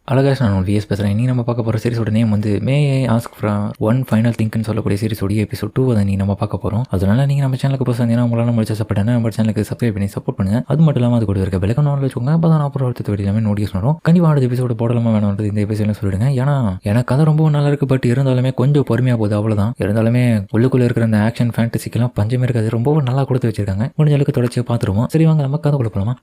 அழகாஷ் நான் விஎஸ் பேசுகிறேன். நீ நம்ம பார்க்க போகிற சீரிஸோட நேம் வந்து may ask from one final திங்க்னு சொல்லக்கூடிய சீரிஸோடைய எபிசோட் 2 அதை நம்ம பார்க்க போகிறோம். அதனால நீங்கள் நம்ம சேனலுக்கு போய் சேர்ந்தீங்கன்னா உங்களால் முடிச்ச சப்போர்ட் நம்ம சேனலுக்கு சப்ஸ்கிரைப் பண்ணி சப்போர்ட் பண்ணுங்கள். அது மட்டும் இல்லாமல் அது கூட இருக்க பெல் ஐகான் வச்சுக்கோங்க. அப்போ தான் அப்புறம் அடுத்த வீடியோ எல்லாமே நோட்டீஸ் வரும். கண்டிப்பாக அடுத்த எபிசோட போடலாமா வேணும்ன்றது இந்த எபிசோட சொல்லிடுங்க. ஏன்னா எனக்கு கதை ரொம்ப நல்லா இருக்குது. பட் இருந்தாலுமே கொஞ்சம் பொறுமையாக போகுது, அவ்வளோதான். இருந்தாலுமே உள்ளுக்குள்ளே இருக்கிற அந்த ஆக்ஷன் ஃபேண்டசிக்கெல்லாம் பஞ்சமே இருக்காது. ரொம்ப நல்லா கொடுத்து வச்சிருக்காங்க. முடிஞ்ச அளவுக்கு தொடர்ச்சியாக பார்த்துருவோம். சரி வாங்க நம்ம கதை கொடுப்பலாமா.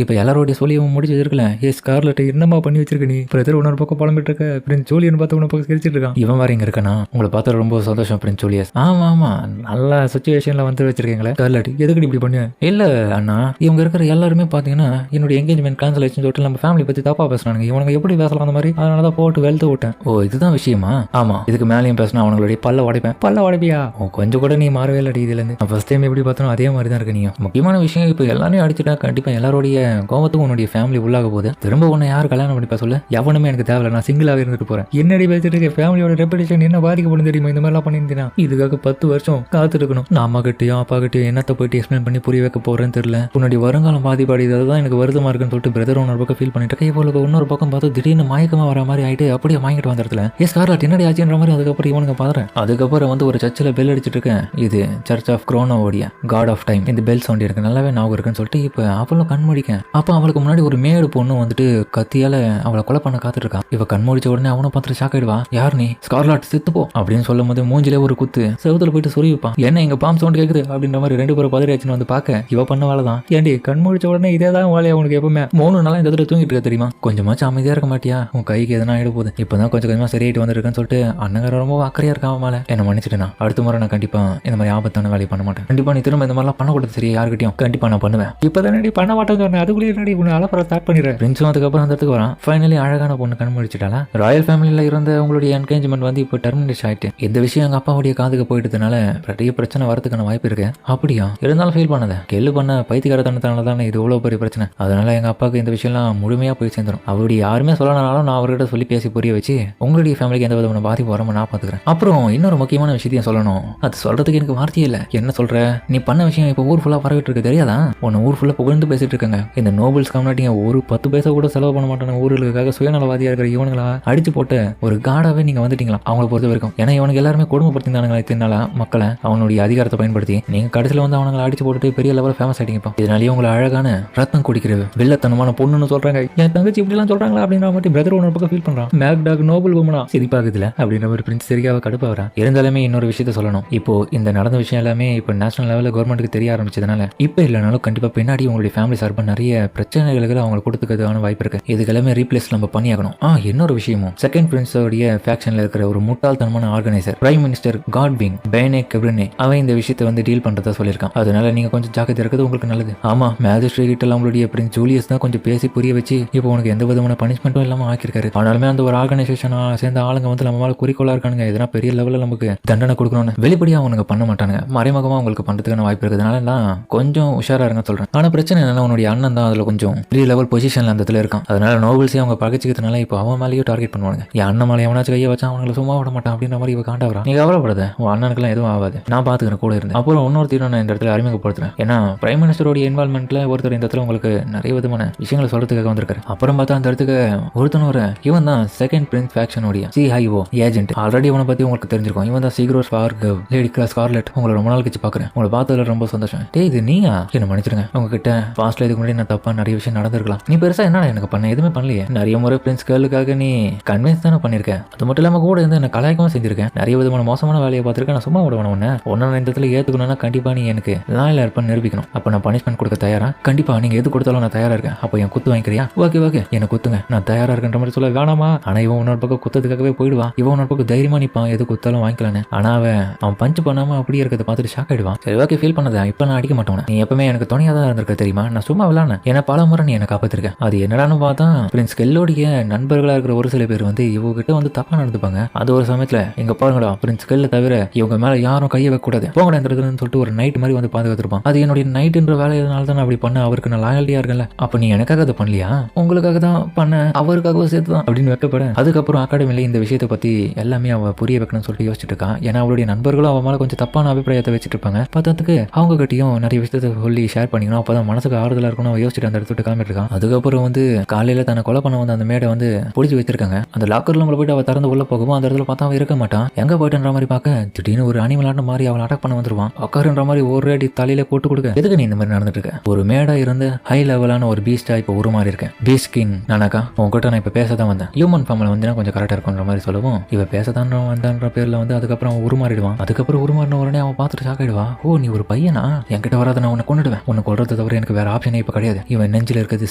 இப்போ எல்லாரோடைய சொல்லி முடிச்சு வச்சிருக்கல. ஸ்கார்லெட் என்னமா பண்ணி வச்சிருக்க நீ? பிரதர் உன்னொரு பக்கம் புலம்பிட்டு இருக்க. பிரின்ஸ் ஜூலியன் பார்த்து உன்ன பக்கம் சிரிச்சிட்டு இருக்கான். இவன் வேற இங்க இருக்கானா? உங்களை பார்த்து ரொம்ப சந்தோஷம் பிரின்ஸ் ஜூலியஸ். ஆமா ஆமா, நல்ல சுச்சுவேஷன்ல வந்து வச்சிருக்கீங்களே ஸ்கார்லெட். எதுக்கு இப்படி பண்ணு? இல்ல அண்ணா, இவங்க இருக்கிற எல்லாருமே பாத்தீங்கன்னா என்னுடைய எங்கேஜ்மெண்ட் கேன்சல் ஆயிடுச்சுன்னு சொல்லிட்டு நம்ம ஃபேமிலி பத்தி தப்பா பேசுறாங்க. இவனுக்கு எப்படி பேசலாம் அந்த மாதிரி? அதனாலதான் போட்டு வெளுத்து விட்டேன். ஓ இதுதான் விஷயமா? ஆமா, இதுக்கு மேலேயும் பேசினா அவங்களுடைய பல்ல உடைப்பேன். பல்ல உடைப்பியா? கொஞ்சம் கூட நீ மாறவே இல்லை இதுல இருந்து. ஃபர்ஸ்ட் டைம் எப்படி பார்த்தோம் அதே மாதிரி தான் இருக்கு. நீ முக்கியமான விஷயம் இப்போ எல்லாரையும் அடிச்சுட்டா கண்டிப்பா எல்லாருடைய கோவத்துக்கும் உன்னுடைய ஃபேமிலி உள்ளாக போகுது. திரும்ப உன்னை யார் கல்யாணம் பண்ணி சொல்ல? எவனுமே எனக்கு தேவையில்ல. நான் சிங்கிளாவே இருந்துட்டு போறேன். என்னடி பேசிட்டு இருக்க? ஃபேமிலியோட ரெப்புடேஷன் என்ன பாதிக்கப்படும் தெரியுமா? இந்த மாதிரிலாம் பண்ணியிருந்தீங்கன்னா இதுக்காக 10 வருஷம் காத்துட்டு இருக்கணும். நான் அம்மா கிட்டயும் அப்பா கிட்டயும் என்னத்தை போயிட்டு எக்ஸ்பிளைன் பண்ணி புரிய வைக்க போறேன்னு தெரியல. உன்னுடைய வருங்காலம் பாதிப்பாடிது. அதுதான் எனக்கு வருத்தமா இருக்குன்னு சொல்லிட்டு பிரதர் இன்னொரு பக்கம் ஃபீல் பண்ணிட்டு இருக்கேன். இவ்வளவு இன்னொரு பக்கம் பார்த்து திடீர்னு மயக்கமா வர மாதிரி ஆயிட்டு அப்படியே வாங்கிட்டு வந்த இடத்துல ஸ்கார்லெட் என்னடி ஆச்சுன்ற மாதிரி அதுக்கப்புறம் இவனுக்கு பாக்குறேன். அதுக்கப்புறம் வந்து ஒரு சர்ச்சில் பெல் அடிச்சிட்டு இருக்கேன். இது சர்ச் ஆஃப் குரோனோவோடைய காட் ஆஃப் டைம். இந்த பெல் சவுண்ட் இருக்கு நல்லாவே ஞாபகம் இருக்குன்னு சொல்லிட்டு இப்போ அவளும் கண் முடிக்கேன். அப்போ அவளுக்கு முன்னாடி ஒரு மேடு பொண்ணு வந்துட்டு கத்தியால அவளை கொலை பண்ண காத்துட்டு இருக்கான். இவ கண் முடிச்ச உடனே அவனை பார்த்துட்டு ஷாக் ஆயிடுவா. யார் நீ? ஸ்கார்லெட் செத்துப்போ அப்படின்னு சொல்லும் போது மூஞ்சிலே ஒரு குத்து செவுத்துல போயிட்டு சொறி வைப்பான். என்ன எங்க பாம் சவுண்ட் கேக்குது அப்படின்ற மாதிரி 2 பேரும் பதறியாச்சுன்னு வந்து பார்க்க இவ பண்ண வேலை தான். ஏண்டி கண் முடிச்ச உடனே இதே தான் வேலையா உனக்கு? எப்பவுமே 3 நாளா இந்த இடத்துல தூங்கிட்டு இருக்க தெரியுமா? கொஞ்சமாச்சும் அமைதியா இருக்க மாட்டியா? உன் கைக்கு எதனா ஆயிட போகுது. இப்பதான் கொஞ்சம் கொஞ்சமா சரியாயிட்டு வந்துருக்குன்னு சொல்லிட்டு அண்ணங்கார ரொம்ப அக்கறையா இருக்கா மேல. என்ன மன்னிச்சிட்டேனா? அடுத்த முறை நான் கண்டிப்பா இந்த மாதிரி ஆபத்தான வேலையை பண்ண மாட்டேன். கண்டிப்பா நீ திரும்ப இந்த மாதிரிலாம் பண்ணக்கூடாது சரியா? யாருக்கிட்டையும் கண்டிப்பா நான் பண்ணுவேன். இப்பதானே பண்ண மாட்டேன்னு சொன்னேன். அதுக்குள்ளே உன்னை அலப்பற ஸ்டார்ட் பண்ணிடுறேன். பிரின்ஸும் அதுக்கப்புறம் அந்த இடத்துக்கு வரான். ஃபைனலி அழகான பொண்ணு கண் முடிச்சிட்டாளா? ராயல் ஃபேமிலியில் இருந்த உங்களுடைய என்கேஜ்மெண்ட் வந்து இப்போ டெர்மினேட் ஆயிட்டு. இந்த விஷயம் எங்க அப்பாவுடைய காதுக்கு போயிட்டதுனால பெரிய பிரச்சனை வரதுக்கான வாய்ப்பு இருக்கு. அப்படியா? இருந்தாலும் ஃபீல் பண்ணத கெல்லு பண்ண பைத்தியக்காரத்தனத்தால தானே இது இவ்வளவு பெரிய பிரச்சனை. அதனால எங்க அப்பாவுக்கு இந்த விஷயம்லாம் முழுமையா போய் சேர்ந்துடும். அவருடைய யாருமே சொல்லனாலும் நான் அவர்கிட்ட சொல்லி பேசி புரிய வச்சு உங்களுடைய ஃபேமிலிக்கு எந்த விதமான பாதிப்பு வராம நான் பாத்துக்கிறேன். அப்புறம் இன்னொரு முக்கியமான விஷயத்தையும் சொல்லணும். அது சொல்றதுக்கு எனக்கு வார்த்தையே இல்லை. என்ன சொல்ற? நீ பண்ண விஷயம் இப்போ ஊர் ஃபுல்லா பரவிட்டு இருக்கு தெரியாதா? உன்னை ஊர் ஃபுல்லா புகழ்ந்து பேசிட்டு இருக்காங்க. இந்த நோபல்ஸ் கம்யூனிட்டிங்க ஒரு 10 பைசா கூட செலவு பண்ண மாட்டாங்க. ஊர்களுக்காக சுயநலவாதியா இருக்கிற இவனுங்களா அடிச்சு போட்டு ஒரு காடாவே நீங்க வந்துட்டீங்களா அவங்களை பொறுத்த வரைக்கும்? ஏன்னா இவனுக்கு எல்லாருமே கொடுமைப்படுத்தினாங்களா இத்தனால மக்களை அவனுடைய அதிகாரத்தை பயன்படுத்தி நீங்க கடைசியில் வந்து அவங்களை அடிச்சு போட்டுட்டு பெரிய லெவலில் ஃபேமஸ் ஆயிட்டீங்க. இதனாலேயே உங்களை அழகான ரத்தம் குடிக்கிற வில்லத்தனமான பொண்ணுன்னு சொல்றாங்க. என் தங்கச்சி இப்படி எல்லாம் சொல்றாங்களா அப்படின்ற மாதிரி பிரதர் ஒன்று பக்கம் ஃபீல் பண்றான். மேக்டாக் நோபல் உமனா சிரிப்பாகுதுல அப்படின்ற ஒரு பிரின்ஸ் சரியாக கடுப்பா வரா. இருந்தாலுமே இன்னொரு விஷயத்த சொல்லணும். இப்போ இந்த நடந்த விஷயம் எல்லாமே இப்போ நேஷனல் லெவலில் கவர்மெண்ட்டுக்கு தெரிய ஆரம்பிச்சதுனால இப்போ இல்லைனாலும் கண்டிப்பா பின்னாடி உங்களுடைய ஃபேமிலி சார்பாக நிறைய பிரச்சனைகளுக்கு அவங்களுக்கு கொடுத்துக்கிறதுக்கான வாய்ப்பு இருக்கு. இதுக்கெல்லாமே ரீப்ளேஸ் நம்ம பண்ணியாகணும். இன்னொரு விஷயமும் செகண்ட் பிரின்ஸோடைய ஃபேக்ஷன்ல இருக்கிற ஒரு முட்டாள்தனமான ஆர்கனைசர் பிரைம் மினிஸ்டர் காட்விங் பேனே கெப்ரினே அவன் இந்த விஷயத்தை வந்து டீல் பண்றதா சொல்லியிருக்கான். அதனால நீங்க கொஞ்சம் ஜாக்கிரதை இருக்கிறது உங்களுக்கு நல்லது. ஆமா, மேஜிஸ்ட்ரேட் கிட்ட அவங்களுடைய பிரின்ஸ் ஜூலியஸ் தான் கொஞ்சம் பேசி புரிய வச்சு இப்போ உனக்கு எந்த விதமான பனிஷ்மெண்ட்டும் இல்லாம ஆக்கியிருக்காரு. ஆனாலுமே அந்த ஒரு ஆர்கனைசேஷனா சேர்ந்த ஆளுங்க வந்து நம்ம மேல குறிக்கோளா இருக்கானுங்க. எதனா பெரிய லெவலில் நமக்கு தண்டனை கொடுக்கணும்னு வெளிப்படையா அவனுக்கு பண்ண மாட்டானுங்க. மறைமுகமா உங்களுக்கு பண்றதுக்கான வாய்ப்பு இருக்கிறதுனால நான் கொஞ்சம் உஷாரா இருங்க சொல்றேன். ஆனா பிரச்சனை என்னன்னா உன்னுடைய அண்ணன் தான் அதுல கொஞ்சம் பெரிய லெவல் பொசிஷன்ல அந்த இடத்துல இருக்கான். அதனால நோபல்ஸே அவங்க பகச்சிக்கிறதுனால இப்போ அவன் மேலேயும் டார்கெட் பண்ணுவாங்க. என் அண்ணன் மேலே எவனாச்சும் கையை வச்சா அவங்களை சும்மா விட மாட்டான் அப்படின்ற மாதிரி இவ காண்டாவரா. நீ கவலைப்படாத, உன் அண்ணனுக்குலாம் எதுவும் ஆகாது. நான் பாத்துக்கிறேன் கூட இருந்து. அப்புறம் இன்னொருத்தர் நான் இந்த இடத்துல அறிமுகப்படுத்துறேன். ஏன்னா பிரைம் மினிஸ்டரோட இன்வால்மெண்ட்ல ஒருத்தர் இந்த இடத்துல உங்களுக்கு நிறைய விதமான விஷயங்களை சொல்றதுக்காக வந்திருக்காரு. அப்புறம் பார்த்தா அந்த இடத்துக்கு ஒருத்தனோட இவன் தான் செகண்ட் பிரின்ஸ் ஃபேக்ஷனோட CIO ஏஜென்ட். ஆல்ரெடி இவனை பத்தி உங்களுக்கு தெரிஞ்சிருக்கும். இவன் தான் சீக்ரோஸ் ஃபார்கவ் லேடி ஸ்கார்லெட். உங்களை ரொம்ப நாள் கழிச்சு பாக்குறேன். உங்களை பார்த்ததுல ரொம்ப சந்தோஷம். டேய் இது நீயா? என்ன மன்னிச்சிருங்க. உங்ககிட்ட பாஸ்ட்ல இதுக்கு முன்னாடி நான் தப்பா நிறைய விஷயம் நடந்திருக்கலாம். நீ பெருசா என்ன எனக்கு பண்ண எதுவுமே பண்ணலையே. நிறைய முறை பிரின்ஸ் கேர்ளுக்காக நீ கன்வின்ஸ் தானே பண்ணிருக்கேன். அது மட்டும் இல்லாம கூட இருந்து என்ன கலாய்க்கவும் செஞ்சிருக்கேன். நிறைய விதமான மோசமான வேலையை பார்த்துருக்கேன். நான் சும்மா விடுவேன். ஒன்னு இந்த இடத்துல ஏத்துக்கணும்னா கண்டிப்பா நீ எனக்கு லாயலா இருப்பேன்னு நிரூபிக்கணும். அப்ப நான் பனிஷ்மெண்ட் கொடுக்க தயாரா? கண்டிப்பா நீங்க எது கொடுத்தாலும் நான் தயாரா இருக்கேன். அப்போ என் குத்து வாங்கிக்கிறியா? ஓகே என்ன குத்துங்க, நான் தயாரா இருக்கன்ற மாதிரி சொல்ல வேணாமா? ஆனா இவன் உன்னோட பக்கம் குத்ததுக்காகவே போயிடுவான். இவன் உன்னோட பக்கம் தைரியமா நிப்பான். எது குத்தாலும் வாங்கிக்கலான்னு. ஆனா அவன் பஞ்ச் பண்ணாம அப்படியே இருக்கிறத பார்த்துட்டு ஷாக் ஆயிடுவான். சரி ஓகே ஃபீல் பண்ணதா? இப்ப நான் அடிக்க மாட்டேன். நீ எப்பவுமே எனக்கு துணையா தான் இருந்திருக்க தெரியுமா? நான் சும்மா விளான ஏன்னா பல முறை நீ என்ன காப்பாத்திருக்கேன். அது என்னடான்னு பார்த்தா பிரின்ஸ் கெல்லோடைய நண்பர்களா இருக்கிற ஒரு சில பேர் வந்து இவங்ககிட்ட வந்து தப்பா நடந்துப்பாங்க. அது ஒரு சமயத்துல எங்க பாருங்கடா பிரின்ஸ் கெல்ல தவிர இவங்க மேல யாரும் கையை வைக்க கூடாது போங்கடான்னு சொல்லிட்டு ஒரு நைட் மாதிரி வந்து பாதுகாத்திருப்பான். அது என்னுடைய நைட்ன்ற வேலையினால தான் அப்படி பண்ண. அவருக்கு நான் லாயல்ட்டியா இருக்கல. அப்ப நீ எனக்காக அதை பண்ணலையா? உங்களுக்காக தான் பண்ண, அவருக்காக சேர்த்து தான் அப்படின்னு வைக்கப்பட. அதுக்கப்புறம் அகாடமியில இந்த விஷயத்தை பத்தி எல்லாமே அவ புரிய வைக்கணும்னு சொல்லிட்டு யோசிச்சுட்டு இருக்கான். ஏன்னா அவளுடைய நண்பர்களும் அவன் மேல கொஞ்சம் தப்பான அபிப்பிராயத்தை வச்சுட்டு இருப்பாங்க. பார்த்ததுக்கு அவங்க கிட்டையும் நிறைய விஷயத்தை சொல்லி ஷேர் பண்ணிக்கணும். அப்பதான் மனசுக்கு ஆறுதலா இருக்கணும் அவன் யோசிச்சுட்டு அந்த இடத்துட்டு கிளம்பிட்டு இருக்கான். அதுக்கப்புறம் வந்து காலையில தன்னை கொலை பண்ண வந்து அந்த மேடை வந்து பிடிச்சி வச்சிருக்காங்க. அந்த லாக்கர்ல உங்களை போயிட்டு அவ திறந்து உள்ள போகவும் அந்த இடத்துல பார்த்தா அவன் இருக்க மாட்டான். எங்க போயிட்டுன்ற மாதிரி பார்க்க திடீர்னு ஒரு அனிமல் ஆட்ட மாதிரி அவளை அட்டாக் பண்ண வந்துருவான். உட்காருன்ற மாதிரி ஒரு அடி தலையில போட்டு கொடுக்க, எதுக்கு நீ இந்த மாதிரி நடந்துட்டு இருக்க? ஒரு மேடா இருந்து ஹை லெவலான ஒரு பீஸ்டா இப்போ ஒரு மாதிரி இருக்கேன். பீஸ் கிங் நானாக்கா உங்ககிட்ட நான் இப்ப பேசதான் வந்தேன். ஹியூமன் ஃபார்ம்ல வந்து கொஞ்சம் கரெக்டா இருக்குன்ற மாதிரி சொல்லவும் இவ பேசதான் வந்தான்ற பேர்ல வந்து அதுக்கப்புறம் அவன் உருமாறிடுவான். அதுக்கப்புறம் உருமாறின உடனே அவன் பார்த்துட்டு ஷாக் ஆயிடுவா. ஓ நீ ஒரு பையனா? என்கிட்ட வராத நான் உன்னை கொண்டுடுவேன். உன்னை கொள்றது தவிர எனக்கு வேற ஆப்ஷனே இப்ப கிடையாது. இவன் நெஞ்சில் இருக்கிறது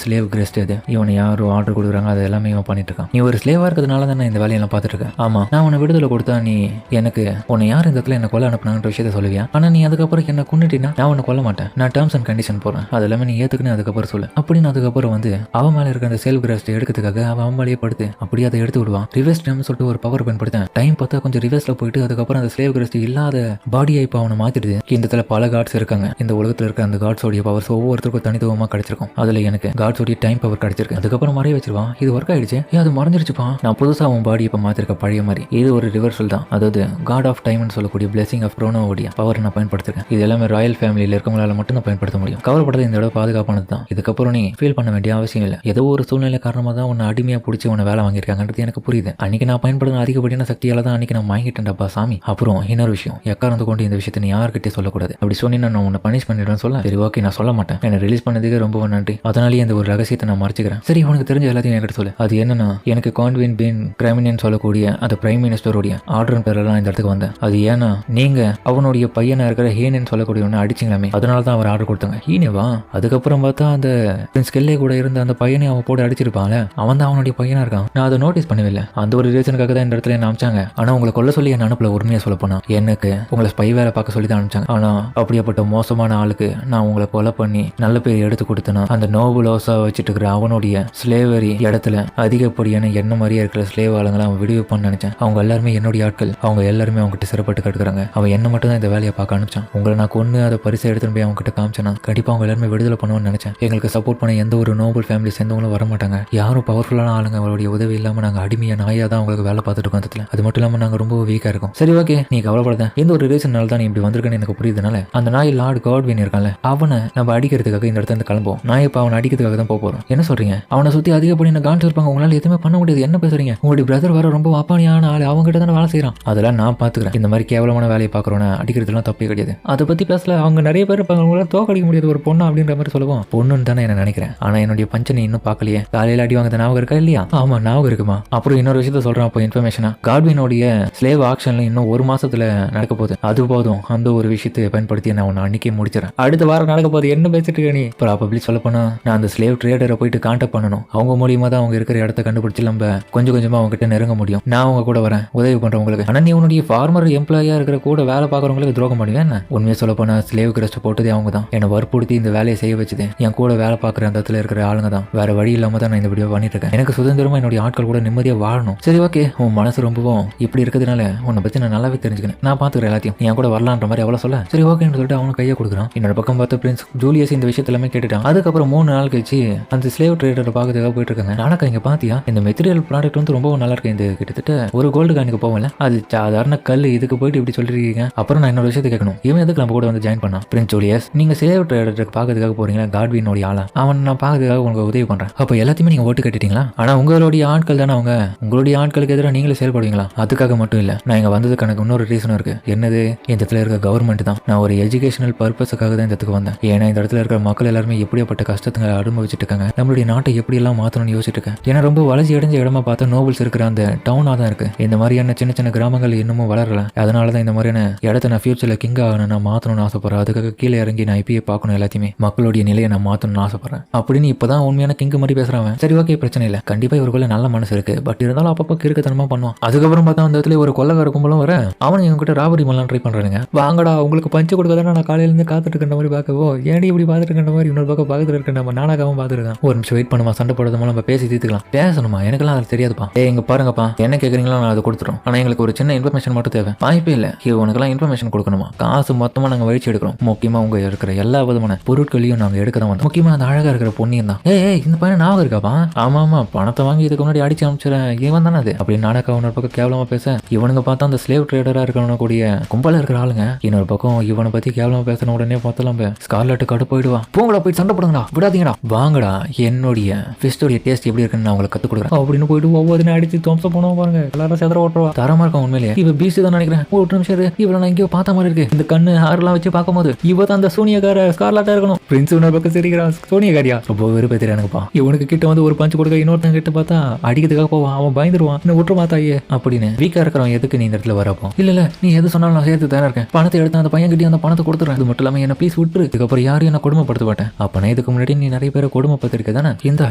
ஸ்லேவ் கிரெஸ்ட். இது இவனை யாரும் ஆர்டர் கொடுக்குறாங்க அது எல்லாமே இவன் பண்ணிட்டு இருக்கான். நீ ஒரு ஸ்லேவா இருக்கிறதுனால தான் நான் இந்த வேலையெல்லாம் பார்த்துட்டு இருக்கேன். ஆமா நான் உன்னை விடுதலை கொடுத்தா நீ எனக்கு உன்னை யார் இந்த இடத்துல என்ன கொல்ல அனுப்புனாங்கன்ற விஷயத்த சொல்லுவியா? ஆனா நீ அதுக்கப்புறம் என்ன கொண்டுட்டீங்கன்னா நான் உன்னை கொல்ல மாட்டேன். நான் டேர்ம்ஸ் அண்ட் கண்டிஷன் போறேன். அது எல்லாமே நீ ஏத்துக்குன்னு அதுக்கப்புறம் சொல்லு அப்படின்னு. அதுக்கப்புறம் வந்து அவன் மேல இருக்க அந்த செல்ஃப் கிரெஸ்ட் எடுக்கிறதுக்காக அவன் மேலேயே படுத்து அப்படியே அதை எடுத்து விடுவான். ரிவர்ஸ் டைம் சொல்லிட்டு ஒரு பவர் பயன்படுத்தேன். டைம் பார்த்தா கொஞ்சம் ரிவர்ஸ்ல போயிட்டு அதுக்கப்புறம் அந்த ஸ்லேவ் கிரெஸ்ட் இல்லாத பாடியை இப்போ அவனை மாத்திடுது. இந்த இடத்துல பல காட்ஸ் இருக்காங்க. இந்த உலகத்துல இருக்க அந்த காட்ஸோடைய பவர்ஸ் ஒவ்வொருத்தருக்கும் தனித்துவமா கிடைச்சிருக்கும். அதுல எனக்கு காட்ஸோடைய டைம் பவர் கிடைச்சிருக்கு. அதுக்கப்புறம் மறைய வச்சிருவான். இது ஒர்க் ஆயிடுச்சு. அது மறைஞ்சிருச்சுப்பா. நான் புதுசா அவன் பாடி இப்ப மாத்திருக்க பழைய மாதிரி. இது ஒரு ரிவர்சல் தான். அதாவது காட் ஆஃப் டைம்னு சொல்லக்கூடிய பிளெஸிங் ஆஃப் க்ரோனோவோடைய பவர் நான் பயன்படுத்திருக்கேன். இது எல்லாமே ராயல் ஃபேமிலியில இருக்கவங்களால மட்டும் தான் பயன்படுத்த முடியும். கவலைப்படாத, இந்த இடம் பாதுகாப்பானது தான். இதுக்கப்புறம் நீ ஃபீல் பண்ண வேண்டிய அவசியம் இல்லை. ஏதோ ஒரு சூழ்நிலை காரணமாக தான் உன்னை அடிமையா பிடிச்சி உன்னை வேலை வாங்கியிருக்காங்கன்றது எனக்கு புரியுது. அன்னைக்கு நான் பயன்படுத்தின அதிகப்படியான சக்தியால தான் அன்னைக்கு நான் வாங்கிட்டேன்டப்பா சாமி. அப்புறம் இன்னொரு விஷயம், எக்காரந்து கொண்டு இந்த விஷயத்தை நீ யார்கிட்டே சொல்லக்கூடாது. அப்படி சொன்னி நான் உன்னை பனிஷ் பண்ணிடுவேன் சொல்ல. சரி ஓகே நான் சொல்ல மாட்டேன். என்னை ரிலீஸ் பண்ணதுக்கு ரொம்ப நன்றி. அதனாலேயே இந்த ஒரு ரகசியத்தை நான் மறைச்சிக்கிறேன். சரி உனக்கு தெரிஞ்ச எல்லாத்தையும் என்கிட்ட சொல்லு. அது என்னன்னா எனக்கு கான்வின் பீன் கிரைமினியன் சொல்லக்கூடிய அந்த பிரைம் மினிஸ்டருடைய ஆர்டர் பேரெல்லாம் இந்த இடத்துக்கு வந்தேன். அது ஏன்னா நீங்க அவனுடைய பையனா இருக்கிற ஹீனன் சொல்லக்கூடிய ஒன்று அடிச்சிங்களாமே, அதனால தான் அவர் ஆர்டர் கொடுத்தாங்க. ஹீனேவா? அதுக்கப்புறம் பார்த்தா அந்த பிரின்ஸ் கெல்லே கூட இருந்த அந்த பையனை அவன் போட்டு அடிச்சிருப்பாங்க. அவன் தான் அவனுடைய பையனா இருக்கான். நான் அதை நோட்டீஸ் பண்ணவில்லை. அந்த ஒரு ரீசனுக்காக தான் இந்த இடத்துல என்ன அனுப்பிச்சாங்க. ஆனா உங்களை கொல்ல சொல்லி என்ன அனுப்பல. உண்மையா சொல்ல போனா எனக்கு உங்களை ஸ்பை வேலை பார்க்க சொல்லி தான் அனுப்பிச்சாங்க. ஆனா அப்படியாப்பட்ட மோசமான ஆளுக்கு நான் உங்களை கொலை பண்ணி நல்ல பேர் எடுத்து கொடுத்தேன்னா அந்த நோபுலோஸா வச்சுட்டு இருக்கிற அவனுடைய ஸ்லேவரி இடத்துல அதிகப்படியான என்ன மாதிரியே இருக்கிற ஸ்லேவ் ஆளுங்களை அவன் விடுவிப்பான்னு நினைச்சேன். அவங்க எல்லாருமே என்னுடைய ஆட்கள். அவங்க எல்லாருமே அவங்க கிட்ட சிறப்பட்டு கட்டுக்கிறாங்க. அவன் என்ன மட்டும் தான் இந்த வேலையை பார்க்க அனுப்பிச்சான். உங்களை நான் கொண்டு அதை பரிசை எடுத்துட்டு போய் அவங்க கிட்ட காமிச்சேன்னா கண்டிப்பா அவங்க எல்லாருமே விடுதலை பண்ணுவோம்னு நினைச்சேன். எங்களுக்கு சப்போர்ட் பண்ண எந்த ஒரு நோபல் ஃபேமிலி சேர்ந்தவங்களும் வர மாட்டாங்க. யாரும் பவர்ஃபுல்லான ஆளுங்க அவருடைய உதவி இல்லாம நாங்க அடிமையா நாயா தான் அவங்களுக்கு வேலை பார்த்துட்டு இருக்கோம். அது மட்டும் இல்லாம நாங்க ரொம்ப வீக்கா இருக்கோம். சரி ஓகே நீ கவலைப்படாத. எந்த ஒரு ரீசன்னால தான் நீ இப்படி வந்திருக்கேன்னு எனக்கு புரியுதுனால அந்த நாய் லார்ட் காட்வின் இருக்கான்ல அவனை நம்ம அடிக்கிறதுக்காக இந்த இடத்துல கிளம்புவோம். நான் இப்ப அவனை அடிக்கிறதுக்காக தான் போறோம். என்ன சொல்றீங்க? அவனை சுத்தி அதிகப்படி கான்ஸ் இருப்பாங்க. உங்களால எதுவுமே பண்ண முடியாது. என்ன பேசுறீங்க? உங்களுடைய பிரதர் வர ரொம்ப அப்பானியான ஆளு. அவங்க கிட்ட தானே வேலை செய்யறான். அதெல்லாம் நான் பாத்துக்கிறேன். இந்த மாதிரி கேவலமான வேலையை பாக்குறோன்னு அடிக்கிறதுலாம் தப்பே கிடையாது. அதை பத்தி பேசல. அவங்க நிறைய பேர் இருப்பாங்க. உங்களால தோக்கடிக்க முடியாது ஒரு பொண்ணு அப்படின்ற மாதிரி சொல்லுவோம். பொண்ணுன்னு தானே என்ன நினைக்கிறேன். ஆனா என்னுடைய பஞ்சனை இன்னும் பார்க்கலையே. காலையில அடி வாங்க ஞாபகம் இருக்கா இல்லையா? ஆமா ஞாபகம் இருக்குமா. அப்புறம் இன்னொரு விஷயத்த சொல்றேன். அப்போ இன்ஃபர்மேஷனா காட்வினோடைய ஸ்லேவ் ஆக்ஷன்ல இன்னும் ஒரு மாசத்துல நடக்க போகுது. அது போதும். அந்த ஒரு விஷயத்தை பயன்படுத்தி நான் உன்னை அன்னைக்கே முடிச்சிடறேன். அடுத்த வாரம் நடக்க போகுது. என்ன பேசிட்டு இருக்க நீ? ப்ராபப்ளி சொல்ல போனா நான் அந்த ஸ்லேவ் ட்ரேடரை போயிட்டு கான்டாக்ட் பண்ணணும். அவங்க மூலியமா தான் அவங்க இருக்கிற இடத்த கண்டுபிடிச்சு நம்ம கொஞ்சம் கொஞ்சமா அவங்க கிட்ட நெருங்க முடியும். நான் அவங்க கூட வரேன் உதவி பண்றவங்களுக்கு. ஆனா நீ உன்னுடைய ஃபார்மர் எம்ப்ளாயா இருக்கிற கூட வேலை பார்க்கறவங்களுக்கு துரோகம் பண்ணுவேன். உண்மையை சொல்ல போனா ஸ்லேவ் கிரஸ்ட் போட்டதே அவங்க தான். என்னை வற்புறுத்தி இந்த வேலையை செய்ய வச்சுது. என் கூட வேலை பார்க்குற அந்த இடத்துல இருக்கிற ஆளுங்க தான். வேற வழி இல்லாம தான் நான் இந்த வீடியோ பண்ணிட்டு இருக்கேன். எனக்கு சுதந்திரமா என்னுடைய ஆட்கள் கூட நிம்மதியா வாழணும். சரி ஓகே உன் மனசு ரொம்பவும் இப்படி இருக்கிறதுனால உன்னை பத்தி நான் நல்லாவே தெரிஞ்சுக்கிறேன். நான் பாத்துக்கிறேன் எல்லாத்தையும். நீ கூட வரலான்ற மாதிரி அவ்வளவு சொல்ல. சரி ஓகேன்னு சொல்லிட்டு அவனுக்கு கையை கொடுக்குறான். என்னோட பக்கம் பார்த்த பிரின்ஸ் ஜூலியஸ் இந்த விஷயத்த எல்லாமே கேட்டுட்டான். அதுக்கப்புறம் 3 நாள் கழிச்சு அந்த ஸ்லேவ் ட்ரேடரை பார்க்கறதுக்காக போயிட்டு இருக்காங்க. நானக்கா இங்க பாத்தியா இந்த மெட்டீரியல் ப்ராடக்ட் வந்து ரொம்ப நல்லா இருக்கு. இந்த கிட்டத்தட்ட ஒரு கோல்டு காயினுக்கு போகல. அது சாதாரண கல். இதுக்கு போயிட்டு இப்படி சொல்லிருக்கீங்க. அப்புறம் நான் என்னோட விஷயத்தை கேட்கணும். இவன் எதுக்கு நம்ம கூட வந்து ஜாயின் பண்ணா? பிரின்ஸ் ஜூலியஸ் நீங்க ஸ்லேவ் ட்ரேடருக்கு பார்க்கறதுக்காக போறீங்களா? காட்வினோட ஆளா? அவன் நான் பார்க்கறதுக்காக உங்களுக்கு உதவி பண்றேன். அப்ப எல்லாத்தையுமே நீங்க ஓட்டு கட்டிட்டீங்களா? ஆனா உங்களுடைய ஆட்கள் தானே அவங்க. உங்களுடைய ஆட்களுக்கு எதிராக நீங்களே செயல்படுவீங்களா? அதுக்காக மட்டும் இல்ல. நான் இங்க வந்ததுக்கு எனக்கு இன்னொரு ரீசனும் இருக்கு. என்னது? இந்த இடத்துல இருக்க கவர்மெண்ட் தான். நான் ஒரு எஜுகேஷனல் பர்பஸுக்காக தான் இந்த இடத்துக்கு வந்தேன். ஏன்னா இந்த இடத்துல இருக்கிற மக்கள் எல்லாருமே எப்படியாப்பட்ட கஷ்டத்தை அனுபவிச்சுட்டு இருக்காங்க. நம்மளுடைய நாட்டை எப்படி எல்லாம் மாத்தணும்னு யோசிச்சுட்டு இருக்கேன். ஏன்னா ரொம்ப வளர்ச்சி அடைஞ்ச இடமா பார்த்தா நோபல்ஸ் இருக்கிற அந்த டவுனா தான் இருக்கு. இந்த மாதிரியான சின்ன சின்ன கிராமங்கள் இன்னமும் வளரல. அதனாலதான் இந்த மாதிரியான இடத்த நான் ஃபியூச்சர்ல கிங் ஆகணும் நான் மாத்தணும்னு ஆசைப்படுறேன். அதுக்காக கீழே இறங்கி நான் இப்பயே பார்க்கணும். எல்லாத்தையுமே மக்களுடைய நிலையை நான் மாத்தணும்னு ஆசைப்படுறேன் அப்படின்னு இப்பதான் உண்மையான கிங் மாதிரி பேசுறான். சரி ஓகே பிரச்சனை இல்லை. கண்டிப்பா இவருக்குள்ள நல்ல மனசு இருக்கு. பட் இருந்தாலும் அப்பப்போ கிறுக்குத்தனமா பண்ணுவான். அதுக்கப்புறம் பார்த்தா அந்த இடத்துல ஒரு கொள்ளக்கார கும்பலும் வர அவன் எங்ககிட்ட ராபரி பண்ணலாம் ட்ரை பண்றானுங்க. வாங்கடா உங்களுக்கு பஞ்சு கொடுக்க நான் காலையில இருந்து காத்துட்டு இருக்க மாதிரி பார்க்கவோ ஏடி இப்படி பார்த்துட்டு இருக்க மாதிரி இன்னொரு பக்கம் பக்கத்துல இருக்க நம்ம நானாகவும் பார்த்துருக்கேன். ஒரு நிமிஷம் வெயிட் பண்ணுமா. சண்டை போடுறது மூலம் நம்ம பேசி தீர்த்துக்கலாம். பேசணுமா? எனக்கெல்லாம் அது தெரியாதுப்பா. இங்க பாருங்கப்பா என்ன கேட்குறீங்களோ நான் அதை கொடுத்துரும். ஆனா எங்களுக்கு ஒரு சின்ன இன்ஃபர்மேஷன் மட்டும் தேவை. வாய்ப்பே இல்லை. உனக்கெல்லாம் இன்ஃபர்மேஷன் கொடுக்கணுமா? காசு மொத்தமா நாங்க வழிச்சு எடுக்கிறோம். முக்கியமா உங்க இருக்கிற எல்லா விதமான பொருட்களையும் நாங்க எடுக்க தான் வந்தோம். முக்கியமா அந்த அழகா இருக்கிற பொண்ணியும் தான். இந்த பையன் ஞாபகம் இருக்காப்பா? ஆமா ஆமா பணத்தை வாங்கி இதுக்கு முன்னாடி அடிச்சு அனுப்பிச்சிடறேன். இவன் தானே அது அப்படின்னு நானக்கா இன்னொரு பக்கம் கேவலமா பேச இவனுங்க பார்த்தா அந்த ஸ்லேவ் ட்ரேடரா இருக்கணும் கூடிய கும்பலா இருக்கிற ஆளுங்க. இன்னொரு பக்கம் இவனை பத்தி கேவலமா பேசின உடனே பார்த்தலாம் ஸ்கார்லெட் கடு போயிடுவா. போங்கடா போய் சண்டை போடுங்கடா, விடாதீங்கடா, வாங்கடா என்னுடைய ஃபிஸ்டோடைய டேஸ்ட் எப்படி இருக்குன்னு நான் உங்களுக்கு கத்து கொடுக்குறேன் அப்படின்னு போயிட்டு ஒவ்வொரு அடிச்சு துவம்சம் பண்ணுவோம் பாருங்க. எல்லாரும் செதற ஓட்டுவா, தரமா இருக்கும் உண்மையிலேயே. இவ பீஸ் தான் நினைக்கிறேன். ஒரு நிமிஷம் இவளை நான் எங்கேயோ பார்த்த மாதிரி இருக்கு. இந்த கண்ணு ஆறுலாம் வச்சு பார்க்கும்போது இவ தான் அந்த சோனியாக்கார ஸ்கார்லாட்டா இருக்கணும். பிரின்ஸ் இன்னொரு பக்கம் சிரிக்கிறான். சோனியாக்காரியா ரொம்ப வெறுப்பேத்திரானுங்கப்பா. இவனுக்கு கிட்ட வந்து ஒரு பஞ்சு கொடுக்க இன்னொருத்தன் கிட்ட பார்த்தா அடிக்கிறதுக்காக போவான். அவன் பயந்துருவான். என்ன விட்டுற மாத்தாயே அப்படின்னு. வீக்கா இருக்கிறவன் எதுக்கு நீ இந்த இடத்துல வரப்போ? இல்ல நீ எது சொன்னாலும் நான் சேர்த்து தயாரா இருக்கேன். பணத்தை எடுத்து அந்த பையன் கிட்டே அந்த பணத்தை கொடுத்துறேன். அது மட்டும் இல்லாம என்ன ப்ளீஸ் விட்டுரு. இதுக்கப்புறம் யாரையும் என்ன கொடுமைப்படுத்த மாட்டேன். அப்பனா இதுக்கு முன்னாடி நீ நிறைய பேரை கொடுமைப்படுத்திருக்க தானே. இந்த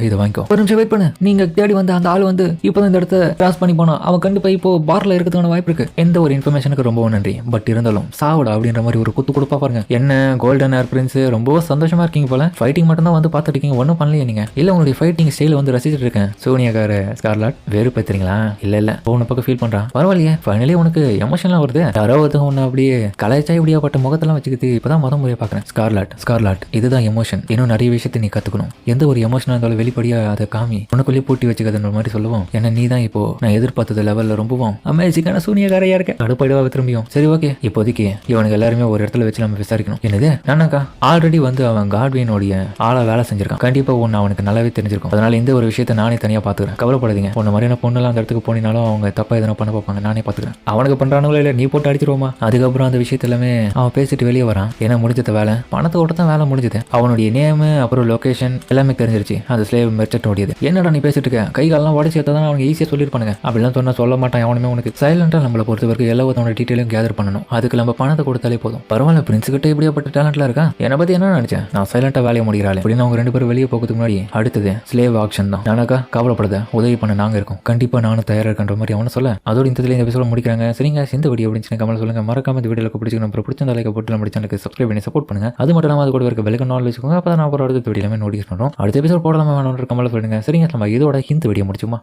இதை வாங்கிக்கோ. ஒரு நிமிஷம் வெயிட் பண்ணு. நீங்க தேடி வந்த அந்த ஆள் வந்து இப்பதான் இந்த இடத்த கிராஸ் பண்ணி போனோம். அவன் கண்டிப்பா இப்போ பார்ல இருக்கிறதுக்கான வாய்ப்பு இருக்கு. எந்த ஒரு இன்ஃபர்மேஷனுக்கு ரொம்ப நன்றி. பட் இருந்தாலும் சாவுடா அப்படின்ற மாதிரி ஒரு குத்து கொடுப்பா பாருங்க. என்ன கோல்டன் ஏர் பிரின்ஸ் ரொம்ப சந்தோஷமா இருக்கீங்க போல. ஃபைட்டிங் மட்டும் தான் வந்து பார்த்துட்டு இருக்கீங்க, ஒன்றும் பண்ணலையே நீங்க. இல்ல உங்களுடைய ஃபைட்டிங் ஸ்டைல வந்து ரசிச்சுட்டு இருக்கேன். சோனியாக்கார ஸ்கார்லாட் வெறுப்பேத்துறீங்களா? இல்ல உன்னை பக்கம் ஃபீல் பண்றான். பரவாயில்லையே, ஃபைனலி உனக்கு எமோஷன்லாம் வருது. யாரோ ஒருத்தவங்க உன்னை அப்படியே கலாய்ச்சா இப்படியாப்பட்ட முகத்தெல்லாம் வச்சுக்கிட்டு இப்பதான் முறையை பார்க்கறேன். ஸ்கார்லாட் இதுதான் எமோஷன். இன்னும் நிறைய விஷயத்தை நீ கத்துக்கணும். எந்த ஒரு எமோஷனா இருந்தாலும் வெளிப்படையா அதை காமி, உனக்குள்ளேயே பூட்டி வச்சுக்கதுன்ற மாதிரி சொல்லுவோம். ஏன்னா நீ தான் இப்போ நான் எதிர்பார்த்தது லெவல்ல ரொம்பவும் அமேசிங்கான சூனியக்காரையா இருக்க. கடுப்பாயிடுவா திரும்பியும். சரி ஓகே, இப்போதைக்கு இவனுக்கு எல்லாருமே ஒரு இடத்துல வச்சு நம்ம விசாரிக்கணும். என்னது நானாக்கா ஆல்ரெடி வந்து அவன் காட்வினுடைய ஆளா வேலை செஞ்சிருக்கான். கண்டிப்பா ஒன்னு அவனுக்கு நல்லாவே தெரிஞ்சிருக்கும். அதனால இந்த ஒரு விஷயத்தை நானே தனியா பாத்துக்கிறேன். கவலைப்படாதீங்க. உன்ன மாதிரியான பொண்ணுலாம் அந்த இடத்துக்கு போனாலும் அவங்க தப்பா எதனா பண்ண பார்ப்பாங்க. நானே பாத்துக்கிறேன். அவனுக்கு பண்றானுங்களோ இல்ல நீ போட்டு அடிச்சிருவோமா. அதுக்கப்புறம் அந்த விஷயத்த எல்லாமே அவன் பேசிட்டு வெளியே வரான். ஏன்னா முடிஞ்சத வேலை பணத்தை ஓட்டத்தான் வேலை முடிஞ்சது. அவனுடைய நேம் அப்புறம் லொகேஷன் எல்லாமே தெரிஞ்சிருச்சு. அந்த ஸ்லேவ் மெர்ச்சன்ட் ஓடியது. என்னடா நீ பேசிட்டு இருக்க, கை காலெல்லாம் உடச்சி தான் அவங்க ஈஸியா சொல்லிருப்பானுங்க. அப்படிலாம் சொன்னா சொல்ல மாட்டான் எவனுமே. உனக்கு சைலண்டா நம்மளை பொறுத்த வரைக்கும் எல்லாத்தோட டீட்டெயிலும் கேதர் பண்ணணும். அதுக்கு நம்ம பணத்தை கொடுத்தாலே போதும். பரவாயில்ல, பிரின்ஸ் கிட்ட இப்படியாப்பட்ட டேலண்ட்லாம் இருக்கா. என்னை பத்தி என்ன நினைச்சேன், நான் சைலண்டா வேலையை முடிகிறாள் அப்படின்னு. அவங்க 2 பேரும் வெளியே போகிறதுக்கு முன்னாடி அடுத்தது ஸ்லேவ் ஆக்ஷன் தான். நானாக்கா கவலைப்படாத, உதவி பண்ண நாங்க இருக்கோம். கண்டிப்பா நானும் தயாரா இருக்கின்ற மாதிரி அவனை சொல்ல அதோட இந்த எபிசோட முடிக்கிறாங்க. சரிங்க, இந்த வீடியோ அப்படின்னு கமெண்ட் சொல்லுங்க. மறக்காம இந்த வீடியோக்கு பிடிச்சிக்கணும். பிடிச்ச லைக் போட்டு நம்ம சேனலுக்கு சப்ஸ்கிரைப் பண்ணி சப்போர்ட் பண்ணுங்க. அது மட்டும் இல்லாமல் அது கூட இருக்க பெல் ஐகான் வச்சுக்கோங்க. அப்போ நான் அப்புறம் அடுத்த வீடியோல நோட்டீஸ் பண்றோம். அடுத்த எபிசோட் போடலாமா வேணும்ன்ற கமெண்ட் சொல்லுங்க. சரிங்க, நம்ம இதோட இந்த வீடியோ முடிச்சுமா.